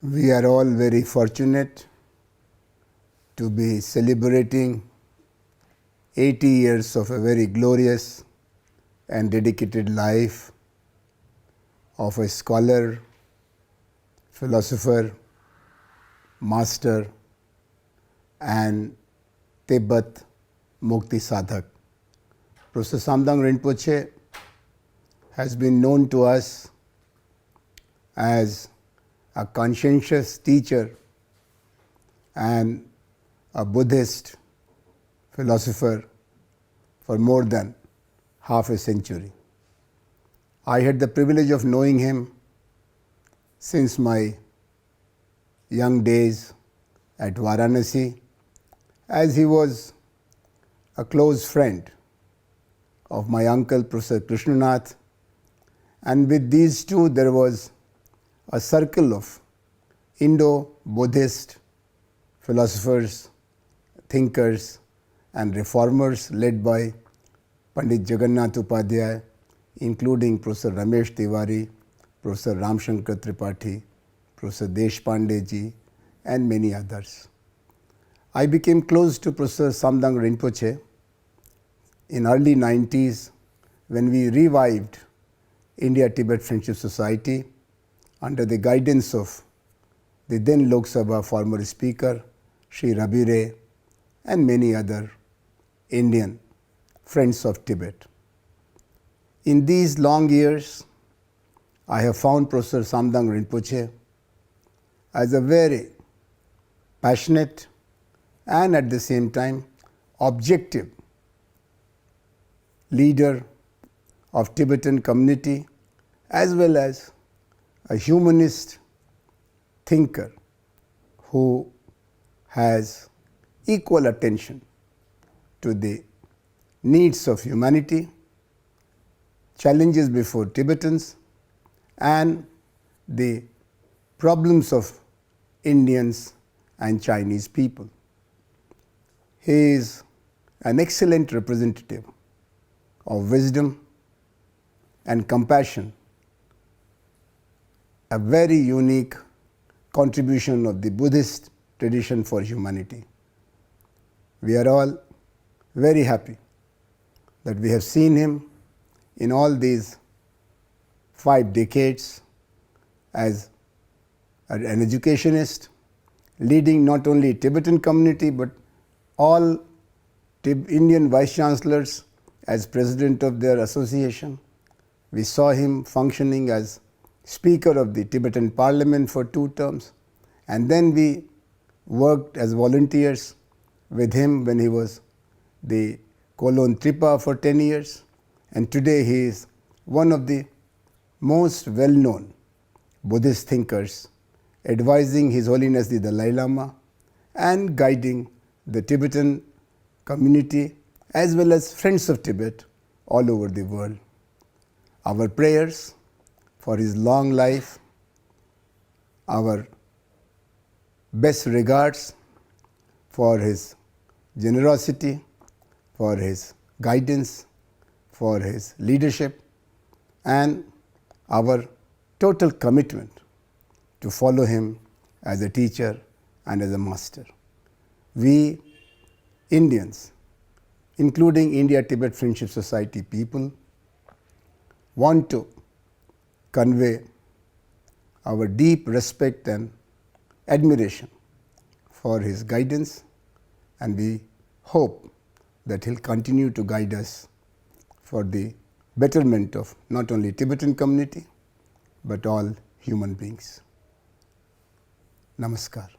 We are all very fortunate to be celebrating 80 years of a very glorious and dedicated life of a scholar, philosopher, master and Tibet Mukti Sadhak. Professor Samdhong Rinpoche has been known to us as a conscientious teacher and a Buddhist philosopher for more than half a century. I had the privilege of knowing him since my young days at Varanasi, as he was a close friend of my uncle Professor Krishnanath, and with these two there was a circle of Indo-Buddhist philosophers, thinkers and reformers led by Pandit Jagannath Upadhyay, including Professor Ramesh Tiwari, Professor Ramshankar Tripathi, Professor Deshpande ji and many others. I became close to Professor Samdhong Rinpoche in early 90s when we revived India-Tibet Friendship Society under the guidance of the then Lok Sabha former Speaker Sri Rabi Ray and many other Indian friends of Tibet. In these long years, I have found Professor Samdhong Rinpoche as a very passionate and at the same time objective leader of Tibetan community as well as a humanist thinker who has equal attention to the needs of humanity, challenges before Tibetans and the problems of Indians and Chinese people. He is an excellent representative of wisdom and compassion, a very unique contribution of the Buddhist tradition for humanity. We are all very happy that we have seen him in all these 5 decades as an educationist, leading not only Tibetan community but all Indian vice chancellors as president of their association. We saw him functioning as Speaker of the Tibetan Parliament for 2 terms, and then we worked as volunteers with him when he was the Kolon Tripa for 10 years, and today he is one of the most well-known Buddhist thinkers, advising His Holiness the Dalai Lama and guiding the Tibetan community as well as friends of Tibet all over the world. Our prayers for his long life, our best regards for his generosity, for his guidance, for his leadership, and our total commitment to follow him as a teacher and as a master. We Indians, including India-Tibet Friendship Society people, want to convey our deep respect and admiration for his guidance, and we hope that he'll continue to guide us for the betterment of not only Tibetan community but all human beings. Namaskar.